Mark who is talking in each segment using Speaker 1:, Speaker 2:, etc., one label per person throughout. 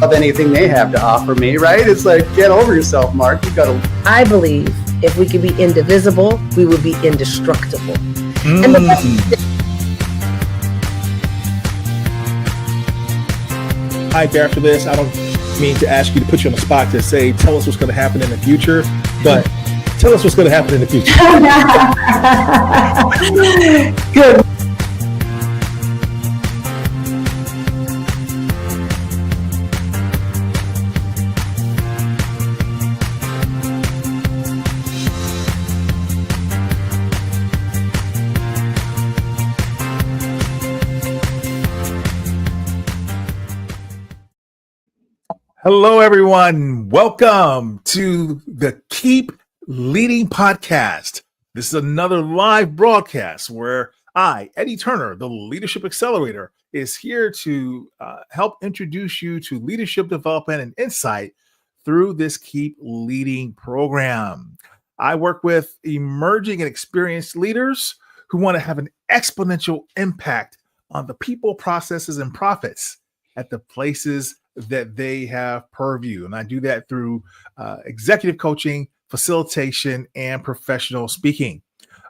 Speaker 1: of anything they have to offer me, right? It's like, get over yourself, Mark. You gotta.
Speaker 2: I believe if we could be indivisible, we would be indestructible. And
Speaker 3: Hi, after this, I don't mean to ask you to put you on the spot to say, tell us what's going to happen in the future, but tell us what's going to happen in the future.
Speaker 2: Good.
Speaker 3: Hello, everyone. Welcome to the Keep Leading podcast. This is another live broadcast where I, Eddie Turner, the Leadership Accelerator, is here to help introduce you to leadership development and insight through this Keep Leading program. I work with emerging and experienced leaders who want to have an exponential impact on the people, processes, and profits at the places that they have purview. And I do that through executive coaching, facilitation, and professional speaking.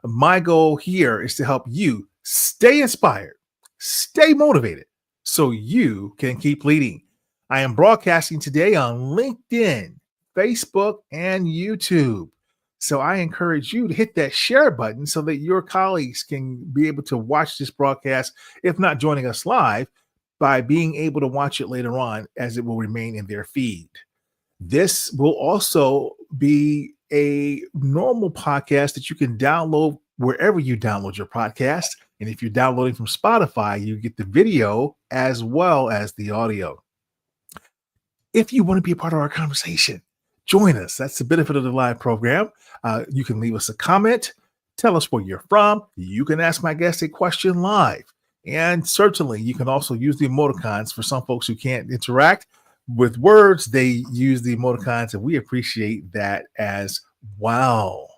Speaker 3: My goal here is to help you stay inspired, stay motivated, so you can keep leading. I am broadcasting today on LinkedIn, Facebook, and YouTube. So I encourage you to hit that share button so that your colleagues can be able to watch this broadcast, if not joining us live, by being able to watch it later on as it will remain in their feed. This will also be a normal podcast that you can download wherever you download your podcast. And if you're downloading from Spotify, you get the video as well as the audio. If you want to be a part of our conversation, join us. That's the benefit of the live program. You can leave us a comment, tell us where you're from. You can ask my guest a question live. And certainly you can also use the emoticons for some folks who can't interact with words. They use the emoticons, and we appreciate that as well.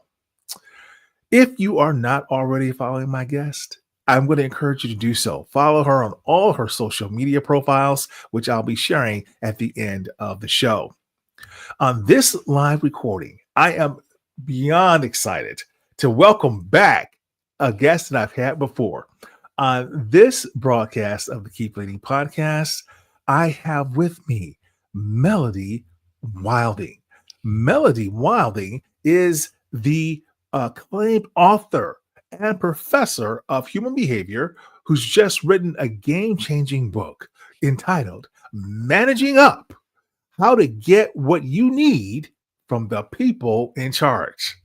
Speaker 3: If you are not already following my guest, I'm going to encourage you to do so. Follow her on all her social media profiles, which I'll be sharing at the end of the show. On this live recording, I am beyond excited to welcome back a guest that I've had before. On this broadcast of the Keep Leading podcast, I have with me Melody Wilding. Melody Wilding is the acclaimed author and professor of human behavior who's just written a game-changing book entitled Managing Up: How to Get What You Need from the People in Charge.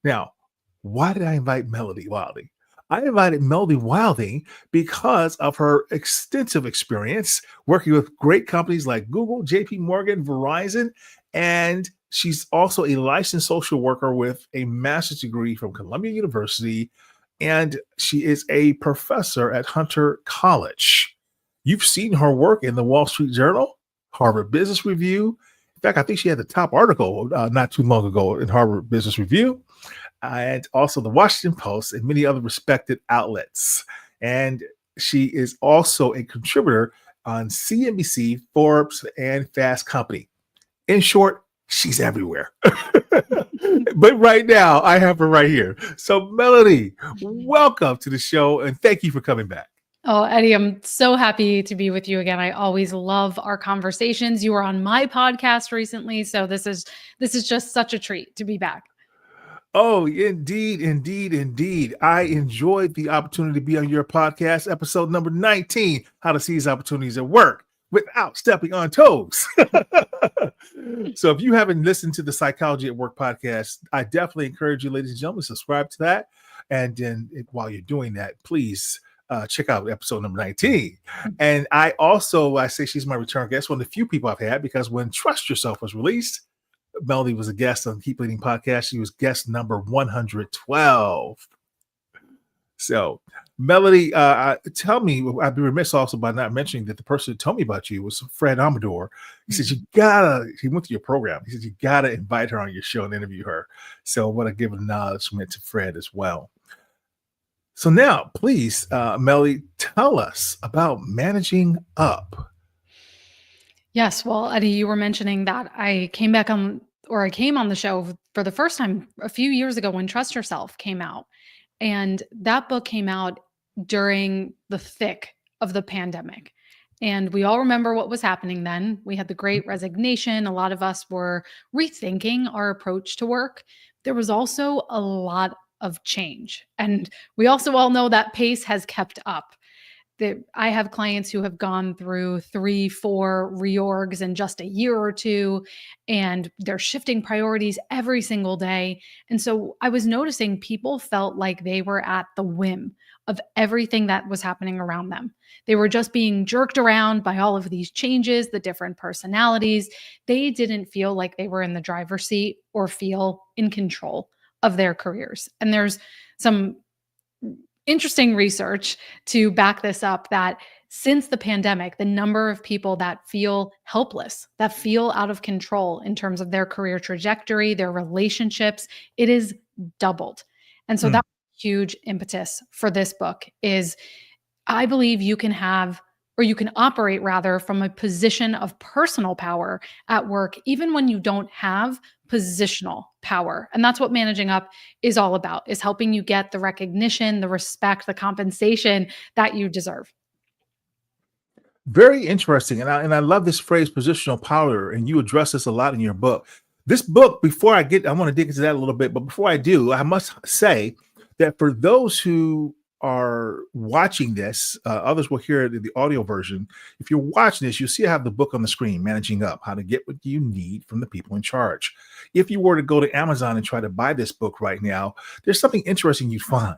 Speaker 3: Now, why did I invite Melody Wilding? I invited Melody Wilding because of her extensive experience working with great companies like Google, JP Morgan, Verizon, and she's also a licensed social worker with a master's degree from Columbia University, and she is a professor at Hunter College. You've seen her work in the Wall Street Journal, Harvard Business Review. In fact, I think she had the top article not too long ago in Harvard Business Review. And also the Washington Post and many other respected outlets. And she is also a contributor on CNBC, Forbes, and Fast Company. In short, she's everywhere. But right now, I have her right here. So Melody, welcome to the show, and thank you for coming back.
Speaker 4: Oh, Eddie, I'm so happy to be with you again. I always love our conversations. You were on my podcast recently, so this is just such a treat to be back.
Speaker 3: Oh, indeed, indeed, indeed. I enjoyed the opportunity to be on your podcast, episode number 19, How to Seize Opportunities at Work Without Stepping on Toes. So if you haven't listened to the Psychology at Work podcast, I definitely encourage you, ladies and gentlemen, to subscribe to that. And then while you're doing that, please check out episode number 19. And I say she's my return guest, one of the few people I've had, because when Trust Yourself was released, Melody was a guest on the Keep Leading podcast. She was guest number 112. So, Melody, tell me, I'd be remiss also by not mentioning that the person who told me about you was Fred Amador. He said, he went to your program. He said, you got to invite her on your show and interview her. So I want to give an acknowledgement to Fred as well. So now, please, Melody, tell us about managing up.
Speaker 4: Yes. Well, Eddie, you were mentioning that I came back on, or I came on the show for the first time a few years ago when Trust Yourself came out. And that book came out during the thick of the pandemic. And we all remember what was happening then. We had the great resignation. A lot of us were rethinking our approach to work. There was also a lot of change. And we also all know that pace has kept up. I have clients who have gone through 3, 4 reorgs in just a year or two, and they're shifting priorities every single day. And so I was noticing people felt like they were at the whim of everything that was happening around them. They were just being jerked around by all of these changes, the different personalities. They didn't feel like they were in the driver's seat or feel in control of their careers. And there's some interesting research to back this up, that since the pandemic, the number of people that feel helpless, that feel out of control in terms of their career trajectory, their relationships, it is doubled. And so
Speaker 3: Mm.
Speaker 4: that's a huge impetus for this book is I believe you can have, or you can operate rather, from a position of personal power at work, even when you don't have positional power. And that's what managing up is all about, is helping you get the recognition, the respect, the compensation that you deserve.
Speaker 3: Very interesting, and I love this phrase "positional power," and you address this a lot in your book. This book, I want to dig into that a little bit, but before I do, I must say that for those who are watching this, others will hear it in the audio version. If you're watching this, you'll see I have the book on the screen, "Managing Up: How to Get What You Need from the People in Charge." If you were to go to Amazon and try to buy this book right now, there's something interesting you'd find.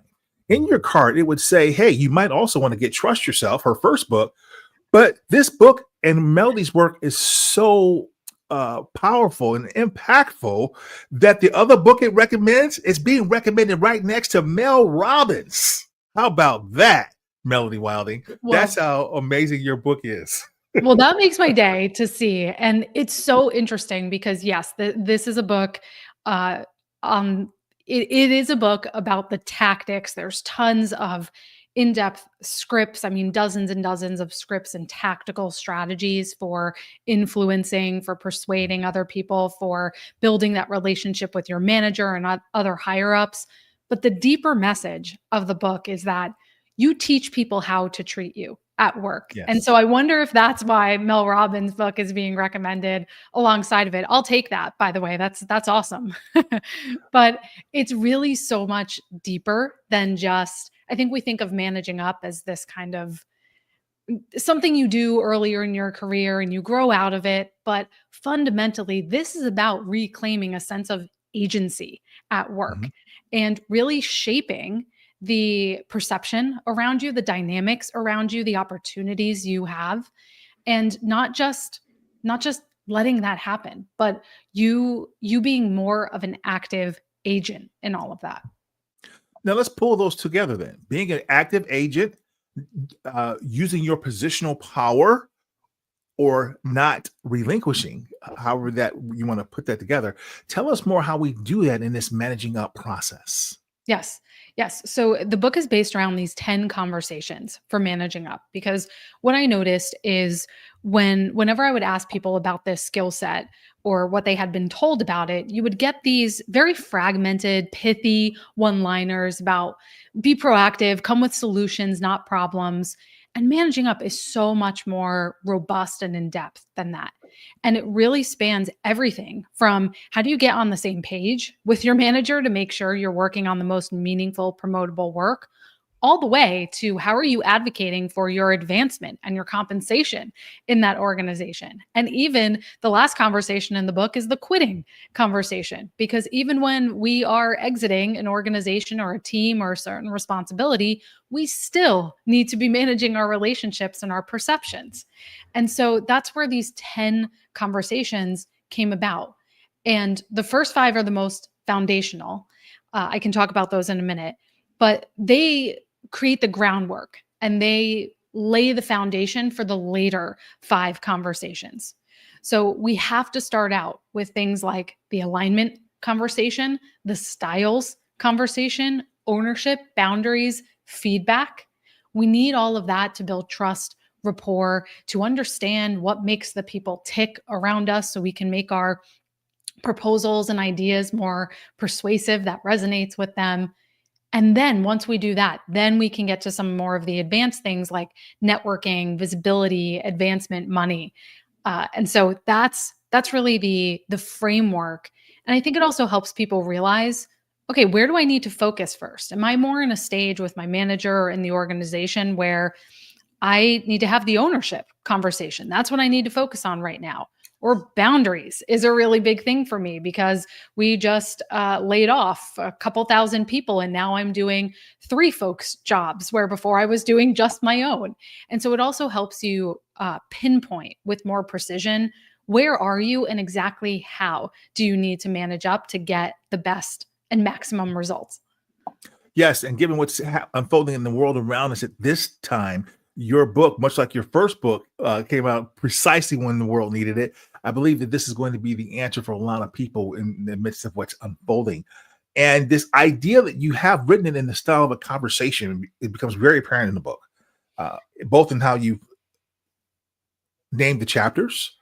Speaker 3: In your cart, it would say, "Hey, you might also want to get Trust Yourself," her first book, but this book and Melody's work is so powerful and impactful that the other book it recommends is being recommended right next to Mel Robbins. How about that, Melody Wilding? That's
Speaker 4: Well,
Speaker 3: how amazing your book is.
Speaker 4: well, that makes my day to see. And it's so interesting because, yes, this is a book uh, on, it is a book about the tactics. There's tons of in-depth scripts. I mean, dozens and dozens of scripts and tactical strategies for influencing, for persuading other people, for building that relationship with your manager and other higher ups. But the deeper message of the book is that you teach people how to treat you at work. And
Speaker 3: Yes.
Speaker 4: so I wonder if that's why Mel Robbins' book is being recommended alongside of it. I'll take that, by the way. That's awesome. But it's really so much deeper than just, I think we think of managing up as this kind of something you do earlier in your career and you grow out of it. But fundamentally, this is about reclaiming a sense of agency at work
Speaker 3: Mhm.
Speaker 4: and really shaping the perception around you, the dynamics around you, the opportunities you have, and not just letting that happen, but you being more of an active agent in all of that.
Speaker 3: Now let's pull those together then. Being an active agent, using your positional power or not relinquishing, however that you want to put that together. Tell us more how we do that in this managing up process.
Speaker 4: Yes. Yes. So the book is based around these 10 conversations for managing up, because what I noticed is whenever I would ask people about this skill set or what they had been told about it, you would get these very fragmented, pithy one-liners about be proactive, come with solutions, not problems. And managing up is so much more robust and in depth than that. And it really spans everything from how do you get on the same page with your manager to make sure you're working on the most meaningful, promotable work, all the way to how are you advocating for your advancement and your compensation in that organization. And even the last conversation in the book is the quitting conversation, because even when we are exiting an organization or a team or a certain responsibility, we still need to be managing our relationships and our perceptions. And so that's where these 10 conversations came about. And the first 5 are the most foundational. I can talk about those in a minute, but they create the groundwork and they lay the foundation for the later 5 conversations. So we have to start out with things like the alignment conversation, the styles conversation, ownership, boundaries, feedback. We need all of that to build trust rapport, to understand what makes the people tick around us so we can make our proposals and ideas more persuasive that resonates with them. And then once we do that, then we can get to some more of the advanced things like networking, visibility, advancement, money. And so that's really the framework. And I think it also helps people realize, okay, where do I need to focus first? Am I more in a stage with my manager or in the organization where I need to have the ownership conversation? That's what I need to focus on right now. Or boundaries is a really big thing for me because we just laid off a couple thousand people and now I'm doing 3 folks' jobs where before I was doing just my own. And so it also helps you pinpoint with more precision, where are you and exactly how do you need to manage up to get the best and maximum results?
Speaker 3: Yes, and given what's unfolding in the world around us at this time, your book, much like your first book, came out precisely when the world needed it. I believe that this is going to be the answer for a lot of people in the midst of what's unfolding. And this idea that you have written it in the style of a conversation, it becomes very apparent in the book, both in how you name the chapters,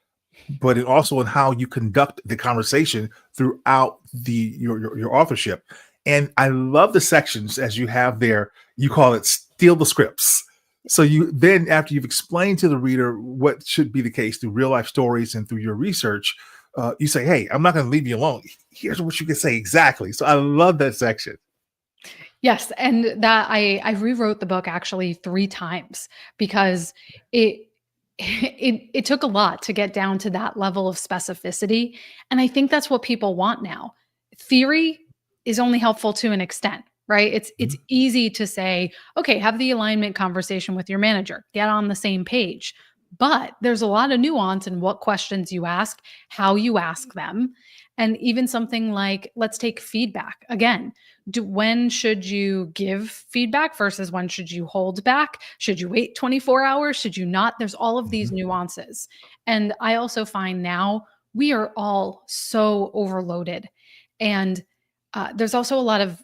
Speaker 3: but also in how you conduct the conversation throughout your authorship. And I love the sections as you have there. You call it steal the scripts. So you then, after you've explained to the reader what should be the case through real life stories and through your research, you say, hey, I'm not going to leave you alone. Here's what you can say exactly. So I love that section.
Speaker 4: Yes, and that I rewrote the book actually 3 times because it it took a lot to get down to that level of specificity, and I think that's what people want now. Theory is only helpful to an extent, right? It's
Speaker 3: Mhm.
Speaker 4: easy to say, okay, have the alignment conversation with your manager, get on the same page. But there's a lot of nuance in what questions you ask, how you ask them, and even something like let's take feedback. Again, when should you give feedback versus when should you hold back? Should you wait 24 hours? Should you not? There's all of these
Speaker 3: Mhm.
Speaker 4: nuances. And I also find now we are all so overloaded. And there's also a lot of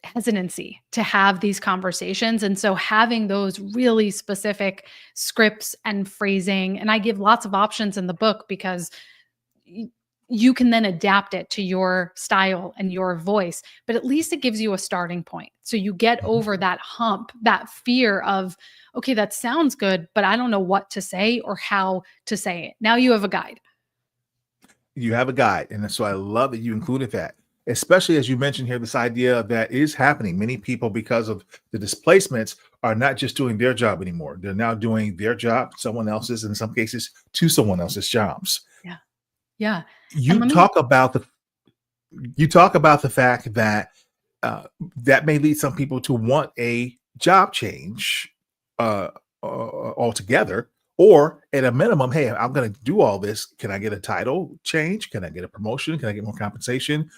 Speaker 4: hesitancy to have these conversations. And so having those really specific scripts and phrasing, and I give lots of options in the book because y- you can then adapt it to your style and your voice, but at least it gives you a starting point. So you get
Speaker 3: Mhm.
Speaker 4: over that hump, that fear of, okay, that sounds good, but I don't know what to say or how to say it. Now you have a guide.
Speaker 3: You have a guide. And so I love that you included that, especially as you mentioned here, this idea that is happening. Many people, because of the displacements, are not just doing their job anymore. They're now doing their job, someone else's, in some cases, to someone else's jobs.
Speaker 4: Yeah. Yeah. And
Speaker 3: You
Speaker 4: let me
Speaker 3: talk about the you talk about the fact that uh, that may lead some people to want a job change uh, altogether, or at a minimum, hey, I'm going to do all this. Can I get a title change? Can I get a promotion? Can I get more compensation?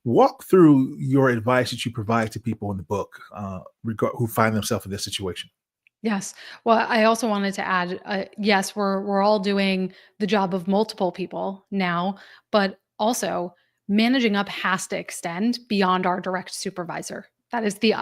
Speaker 3: Walk through your advice that you provide to people in the book who find themselves in this situation.
Speaker 4: Yes. Well, I also wanted to add, yes, we're all doing the job of multiple people now, but also managing up has to extend beyond our direct supervisor. That is the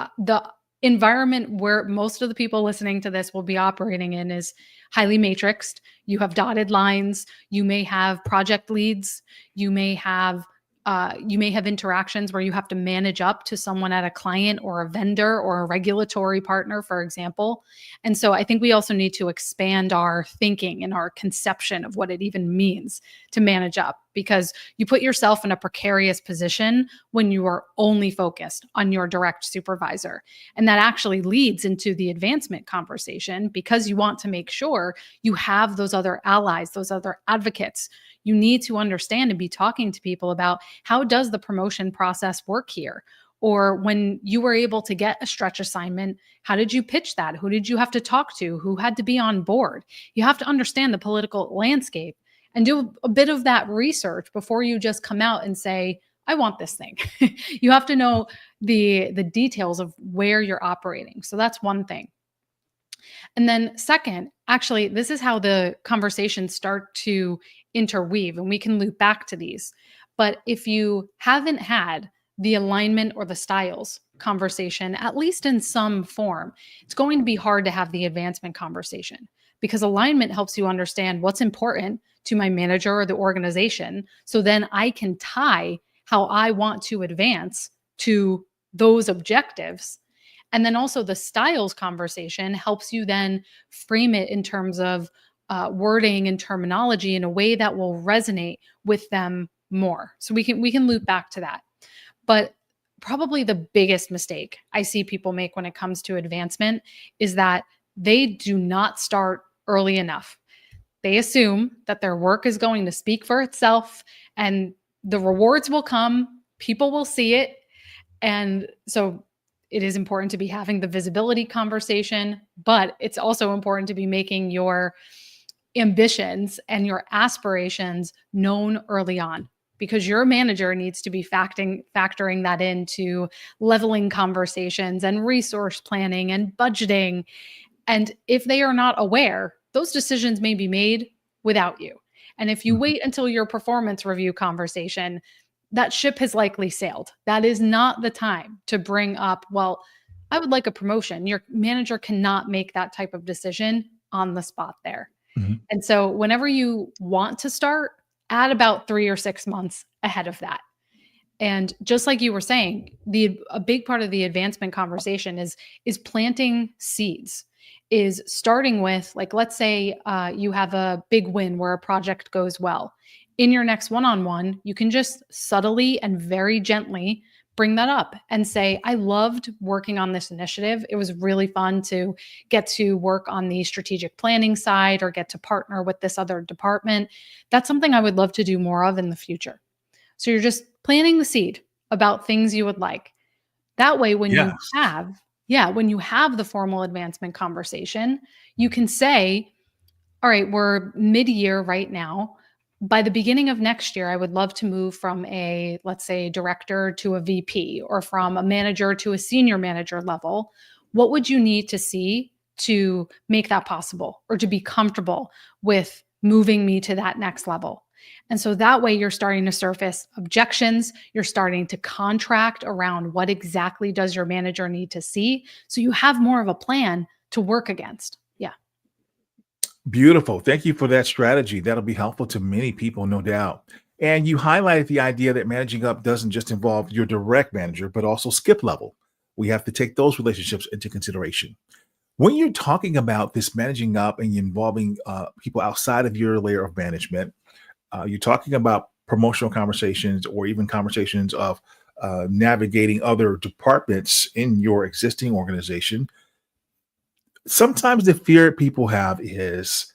Speaker 4: environment where most of the people listening to this will be operating in is highly matrixed. You have dotted lines. You may have project leads. You may have interactions where you have to manage up to someone at a client or a vendor or a regulatory partner, for example. And so I think we also need to expand our thinking and our conception of what it even means to manage up because you put yourself in a precarious position when you are only focused on your direct supervisor. And that actually leads into the advancement conversation because you want to make sure you have those other allies, those other advocates. You need to understand and be talking to people about how does the promotion process work here? Or when you were able to get a stretch assignment, how did you pitch that? Who did you have to talk to? Who had to be on board? You have to understand the political landscape and do a bit of that research before you just come out and say, I want this thing. You have to know the details of where you're operating. So that's one thing. And then, second, actually, this is how the conversations start to interweave, and we can loop back to these. But if you haven't had the alignment or the styles conversation, at least in some form, it's going to be hard to have the advancement conversation because alignment helps you understand what's important to my manager or the organization. So then I can tie how I want to advance to those objectives. And then also the styles conversation helps you then frame it in terms of wording and terminology in a way that will resonate with them more. So we can loop back to that. But probably the biggest mistake I see people make when it comes to advancement is that they do not start early enough. They assume that their work is going to speak for itself and the rewards will come, people will see it. And so it is important to be having the visibility conversation, but it's also important to be making your ambitions and your aspirations known early on, because your manager needs to be factoring that into leveling conversations and resource planning and budgeting. And if they are not aware, those decisions may be made without you. And if you wait until your performance review conversation, that ship has likely sailed. That is not the time to bring up, well, I would like a promotion. Your manager cannot make that type of decision on the spot there.
Speaker 3: Mhm.
Speaker 4: And so whenever you want to start, add about 3 or 6 months ahead of that. And just like you were saying, a big part of the advancement conversation is planting seeds, is starting with, like, let's say you have a big win where a project goes well. In your next one-on-one, you can just subtly and very gently bring that up and say, I loved working on this initiative. It was really fun to get to work on the strategic planning side or get to partner with this other department. That's something I would love to do more of in the future. So you're just planting the seed about things you would like. That way, when you have the formal advancement conversation, you can say, all right, we're mid-year right now. By the beginning of next year, I would love to move from a, let's say, director to a VP, or from a manager to a senior manager level. What would you need to see to make that possible, or to be comfortable with moving me to that next level? And so that way you're starting to surface objections. You're starting to contract around what exactly does your manager need to see. So you have more of a plan to work against. Yeah.
Speaker 3: Beautiful. Thank you for that strategy. That'll be helpful to many people, no doubt. And you highlighted the idea that managing up doesn't just involve your direct manager, but also skip level. We have to take those relationships into consideration. When you're talking about this managing up and involving people outside of your layer of management, you're talking about promotional conversations, or even conversations of navigating other departments in your existing organization. Sometimes the fear people have is,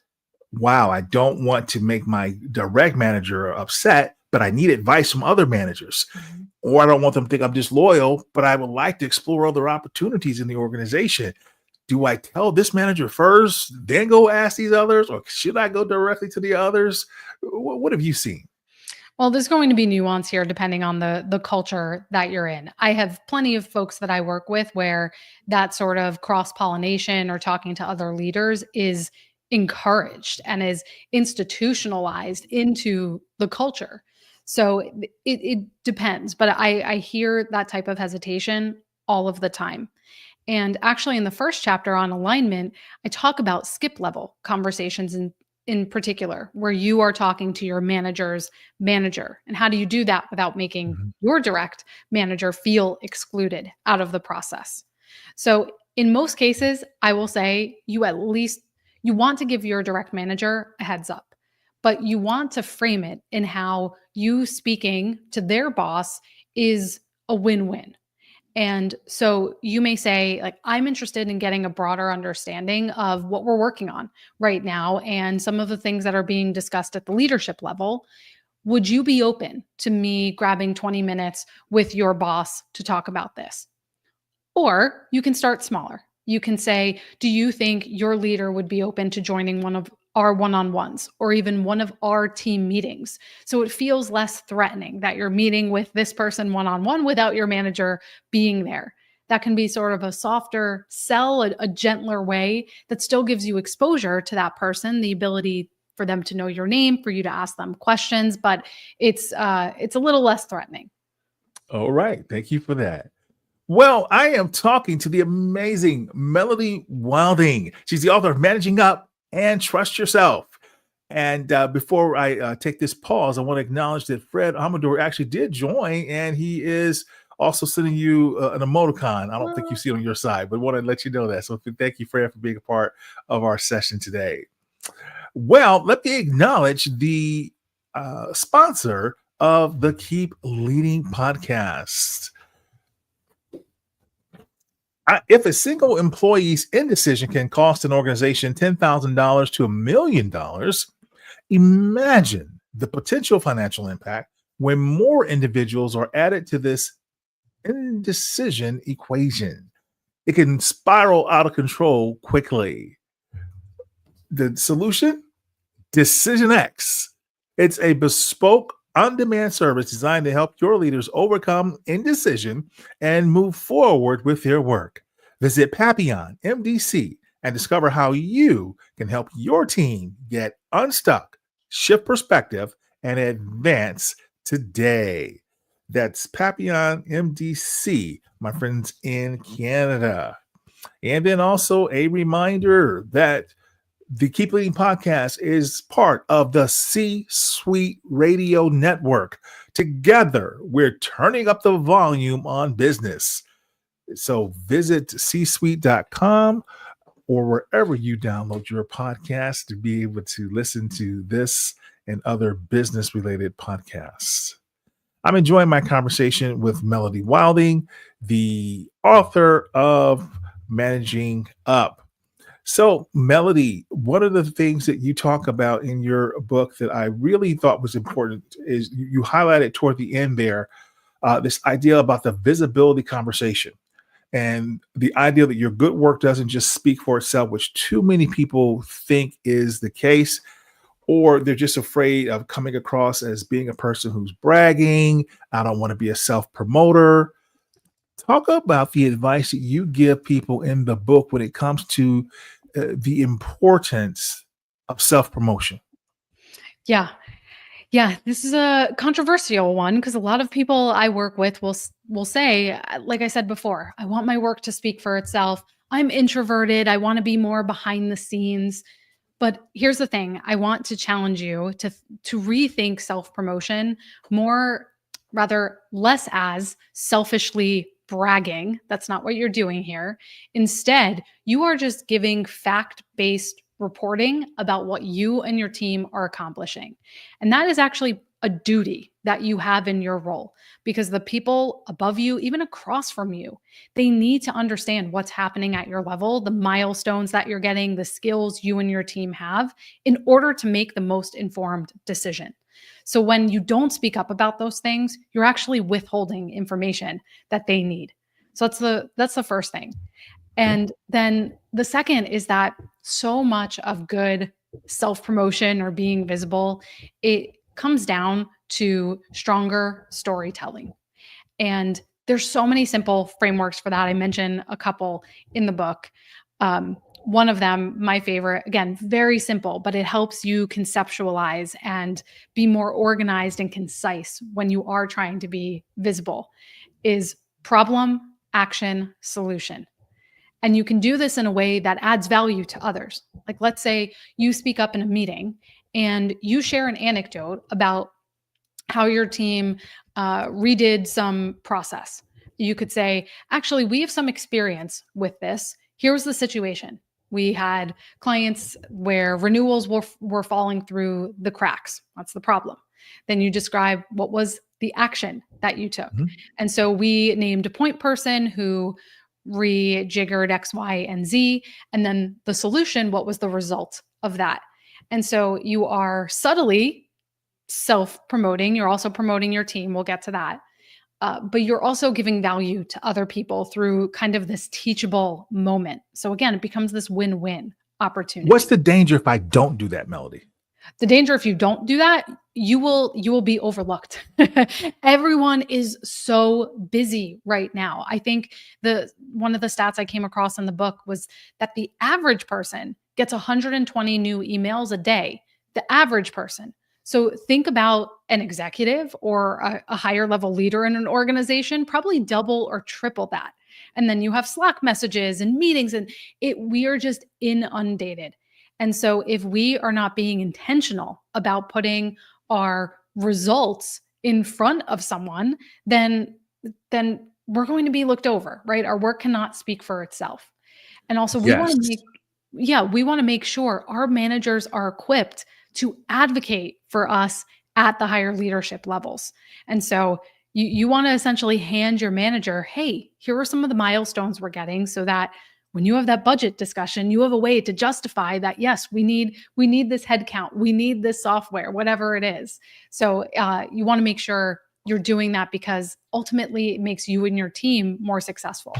Speaker 3: wow, I don't want to make my direct manager upset, but I need advice from other managers.
Speaker 4: Mhm.
Speaker 3: Or I don't want them to think I'm disloyal, but I would like to explore other opportunities in the organization. Do I tell this manager first, then go ask these others, or should I go directly to the others? What have you seen?
Speaker 4: Well, there's going to be nuance here depending on the culture that you're in. I have plenty of folks that I work with where that sort of cross-pollination or talking to other leaders is encouraged and is institutionalized into the culture. So it depends, but I hear that type of hesitation all of the time. And actually, in the first chapter on alignment, I talk about skip level conversations in particular, where you are talking to your manager's manager. And how do you do that without making
Speaker 3: Mhm.
Speaker 4: your direct manager feel excluded out of the process? So in most cases, I will say you want to give your direct manager a heads up, but you want to frame it in how you speaking to their boss is a win-win. And so you may say, like, I'm interested in getting a broader understanding of what we're working on right now and some of the things that are being discussed at the leadership level. Would you be open to me grabbing 20 minutes with your boss to talk about this? Or you can start smaller. You can say, do you think your leader would be open to joining one of our one-on-ones or even one of our team meetings? So it feels less threatening that you're meeting with this person one-on-one without your manager being there. That can be sort of a softer sell, a gentler way that still gives you exposure to that person, the ability for them to know your name, for you to ask them questions, but it's a little less threatening.
Speaker 3: All right. Thank you for that. Well, I am talking to the amazing Melody Wilding. She's the author of Managing Up and trust yourself. And before I take this pause, I want to acknowledge that Fred Amador actually did join, and he is also sending you an emoticon. I don't think you see it on your side, but want to let you know that. So thank you, Fred, for being a part of our session today. Well, let me acknowledge the sponsor of the Keep Leading podcast. If a single employee's indecision can cost an organization $10,000 to $1 million, imagine the potential financial impact when more individuals are added to this indecision equation. It can spiral out of control quickly. The solution? Decision X. It's a bespoke on-demand service designed to help your leaders overcome indecision and move forward with their work. Visit Papillon MDC and discover how you can help your team get unstuck, shift perspective, and advance today. That's Papillon MDC, my friends in Canada. And then also a reminder that the Keep Leading podcast is part of the C-Suite Radio Network. Together, we're turning up the volume on business. So visit csuite.com or wherever you download your podcast to be able to listen to this and other business-related podcasts. I'm enjoying my conversation with Melody Wilding, the author of Managing Up. So, Melody, one of the things that you talk about in your book that I really thought was important is you highlighted toward the end there this idea about the visibility conversation and the idea that your good work doesn't just speak for itself, which too many people think is the case, or they're just afraid of coming across as being a person who's bragging. I don't want to be a self-promoter. Talk about the advice that you give people in the book when it comes to the importance of self-promotion.
Speaker 4: Yeah. This is a controversial one because a lot of people I work with will say, like I said before, I want my work to speak for itself. I'm introverted. I want to be more behind the scenes. But here's the thing. I want to challenge you to rethink self-promotion less as selfishly bragging. That's not what you're doing here. Instead, you are just giving fact-based reporting about what you and your team are accomplishing. And that is actually a duty that you have in your role because the people above you, even across from you, they need to understand what's happening at your level, the milestones that you're getting, the skills you and your team have in order to make the most informed decision. So when you don't speak up about those things, you're actually withholding information that they need. So that's the first thing. And then the second is that so much of good self-promotion or being visible, it comes down to stronger storytelling. And there's so many simple frameworks for that. I mentioned a couple in the book. One of them, my favorite, again, very simple, but it helps you conceptualize and be more organized and concise when you are trying to be visible, is problem, action, solution. And you can do this in a way that adds value to others. Like, let's say you speak up in a meeting and you share an anecdote about how your team redid some process. You could say, actually, we have some experience with this. Here's the situation. We had clients where renewals were falling through the cracks. That's the problem. Then you describe what was the action that you took. Mm-hmm. And so we named a point person who rejiggered X, Y, and Z. And then the solution, what was the result of that? And so you are subtly self-promoting. You're also promoting your team. We'll get to that. But you're also giving value to other people through kind of this teachable moment. So again, it becomes this win-win opportunity.
Speaker 3: What's the danger if I don't do that, Melody?
Speaker 4: The danger if you don't do that, you will be overlooked. Everyone is so busy right now. I think one of the stats I came across in the book was that the average person gets 120 new emails a day. The average person. So think about an executive or a higher level leader in an organization, probably double or triple that. And then you have Slack messages and meetings, and we are just inundated. And so if we are not being intentional about putting our results in front of someone, then we're going to be looked over, right? Our work cannot speak for itself. And also we want
Speaker 3: Yes.
Speaker 4: to make we want to make sure our managers are equipped to advocate for us at the higher leadership levels. And so you want to essentially hand your manager, hey, here are some of the milestones we're getting so that when you have that budget discussion, you have a way to justify that, yes, we need this headcount, we need this software, whatever it is. So you want to make sure you're doing that because ultimately it makes you and your team more successful.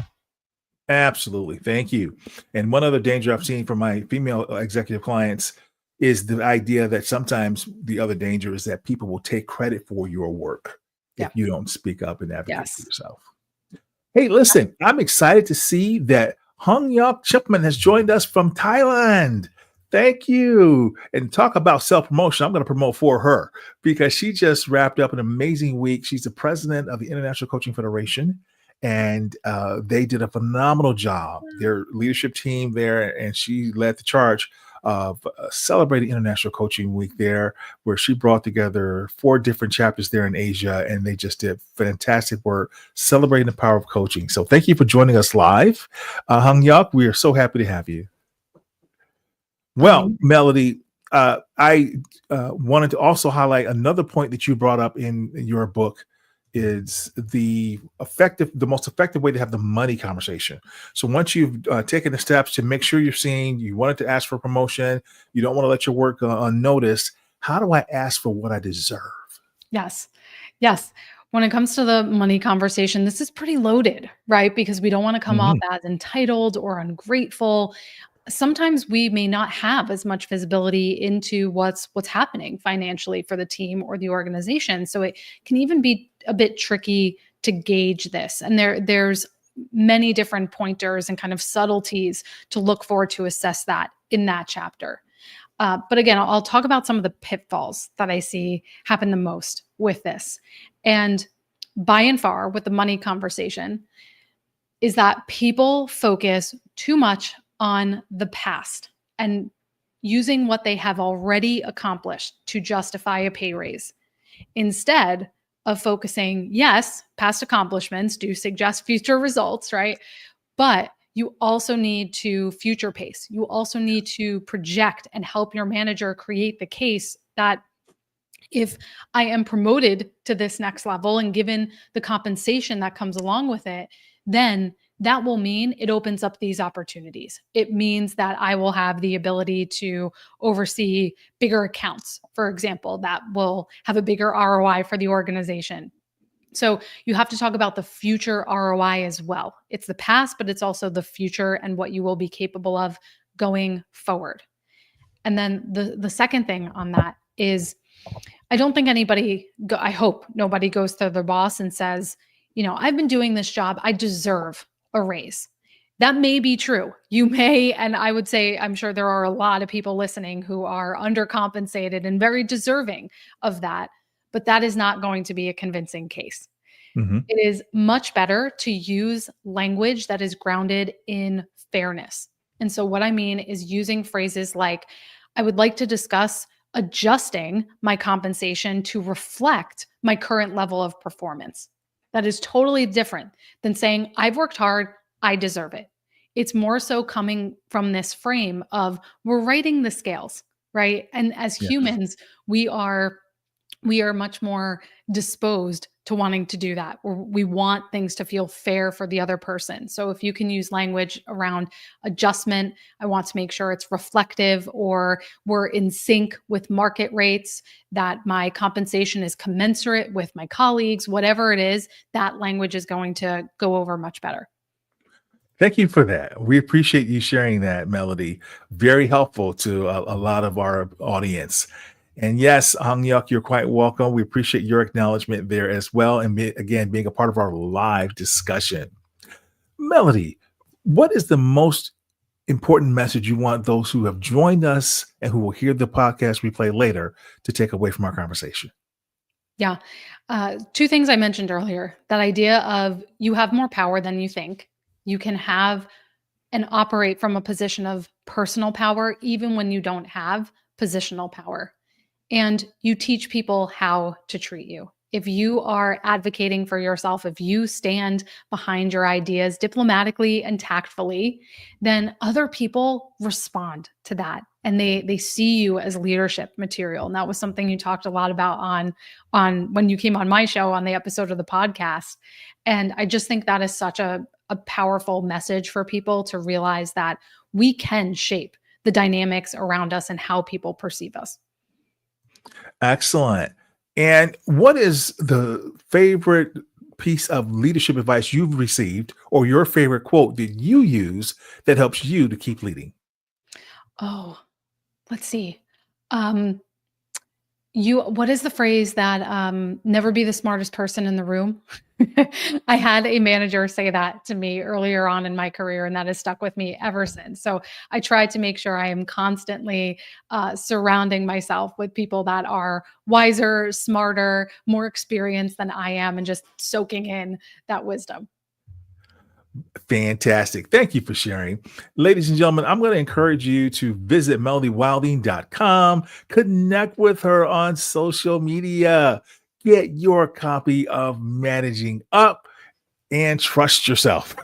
Speaker 3: Absolutely. Thank you. And one other danger I've seen from my female executive clients is the idea that sometimes the other danger is that people will take credit for your work
Speaker 4: Yeah.
Speaker 3: if you don't speak up and advocate for
Speaker 4: Yes.
Speaker 3: yourself. Hey, listen, I'm excited to see that Hung Yok Chipman has joined us from Thailand. Thank you. And talk about self-promotion. I'm going to promote for her because she just wrapped up an amazing week. She's the president of the International Coaching Federation, and they did a phenomenal job. Their leadership team there, and she led the charge of celebrating International Coaching Week there, where she brought together 4 different chapters there in Asia, and they just did fantastic work celebrating the power of coaching. So thank you for joining us live. Hung Yok, we are so happy to have you. Well, Melody, I wanted to also highlight another point that you brought up in your book is the most effective way to have the money conversation. So once you've taken the steps to make sure you're seen, you wanted to ask for promotion, you don't want to let your work go unnoticed. How do I ask for what I deserve?
Speaker 4: Yes. Yes. When it comes to the money conversation, this is pretty loaded, right? Because we don't want to come off as entitled or ungrateful. Sometimes we may not have as much visibility into what's happening financially for the team or the organization. So it can even be a bit tricky to gauge this. And there's many different pointers and kind of subtleties to look for to assess that in that chapter. But again, I'll talk about some of the pitfalls that I see happen the most with this. And by and far with the money conversation is that people focus too much on the past and using what they have already accomplished to justify a pay raise instead of focusing, yes, past accomplishments do suggest future results, right? But you also need to future pace. You also need to project and help your manager create the case that if I am promoted to this next level and given the compensation that comes along with it, then that will mean it opens up these opportunities. It means that I will have the ability to oversee bigger accounts, for example, that will have a bigger ROI for the organization. So you have to talk about the future ROI as well. It's the past, but it's also the future and what you will be capable of going forward. And then the second thing on that is I don't think I hope nobody goes to their boss and says, I've been doing this job. I deserve a raise. That may be true. You may, and I would say, I'm sure there are a lot of people listening who are undercompensated and very deserving of that, but that is not going to be a convincing case. It is much better to use language that is grounded in fairness. And so what I mean is using phrases like, I would like to discuss adjusting my compensation to reflect my current level of performance. That is totally different than saying, I've worked hard, I deserve it. It's more so coming from this frame of we're writing the scales, right? And as humans, we are much more disposed to wanting to do that. We want things to feel fair for the other person. So if you can use language around adjustment, I want to make sure it's reflective or we're in sync with market rates, that my compensation is commensurate with my colleagues, whatever it is, that language is going to go over much better.
Speaker 3: Thank you for that. We appreciate you sharing that, Melody. Very helpful to a lot of our audience. And yes, Hung Yok, you're quite welcome. We appreciate your acknowledgement there as well. And again, being a part of our live discussion. Melody, what is the most important message you want those who have joined us and who will hear the podcast replay later to take away from our conversation?
Speaker 4: Yeah. 2 things I mentioned earlier, that idea of you have more power than you think. You can have and operate from a position of personal power, even when you don't have positional power. And you teach people how to treat you. If you are advocating for yourself, if you stand behind your ideas diplomatically and tactfully, then other people respond to that and they see you as leadership material. And that was something you talked a lot about on when you came on my show on the episode of the podcast. And I just think that is such a powerful message for people to realize that we can shape the dynamics around us and how people perceive us.
Speaker 3: Excellent. And what is the favorite piece of leadership advice you've received, or your favorite quote that you use that helps you to keep leading?
Speaker 4: Oh, let's see. Um, what is the phrase that never be the smartest person in the room? I had a manager say that to me earlier on in my career, and that has stuck with me ever since. So I try to make sure I am constantly surrounding myself with people that are wiser, smarter, more experienced than I am, and just soaking in that wisdom.
Speaker 3: Fantastic. Thank you for sharing. Ladies and gentlemen, I'm going to encourage you to visit melodywilding.com, connect with her on social media, get your copy of Managing Up, and trust yourself.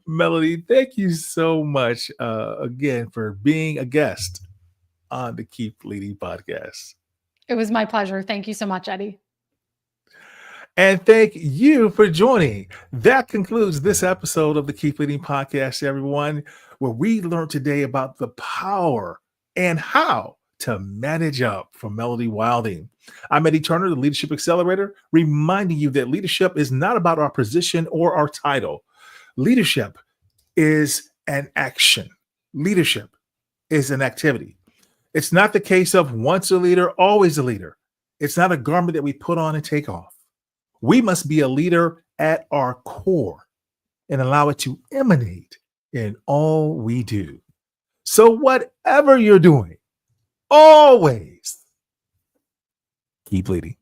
Speaker 3: Melody, thank you so much again for being a guest on the Keep Leading podcast.
Speaker 4: It was my pleasure. Thank you so much, Eddie.
Speaker 3: And thank you for joining. That concludes this episode of the Keep Leading podcast, everyone, where we learned today about the power and how to manage up from Melody Wilding. I'm Eddie Turner, the Leadership Accelerator, reminding you that leadership is not about our position or our title. Leadership is an action. Leadership is an activity. It's not the case of once a leader, always a leader. It's not a garment that we put on and take off. We must be a leader at our core and allow it to emanate in all we do. So whatever you're doing, always keep leading.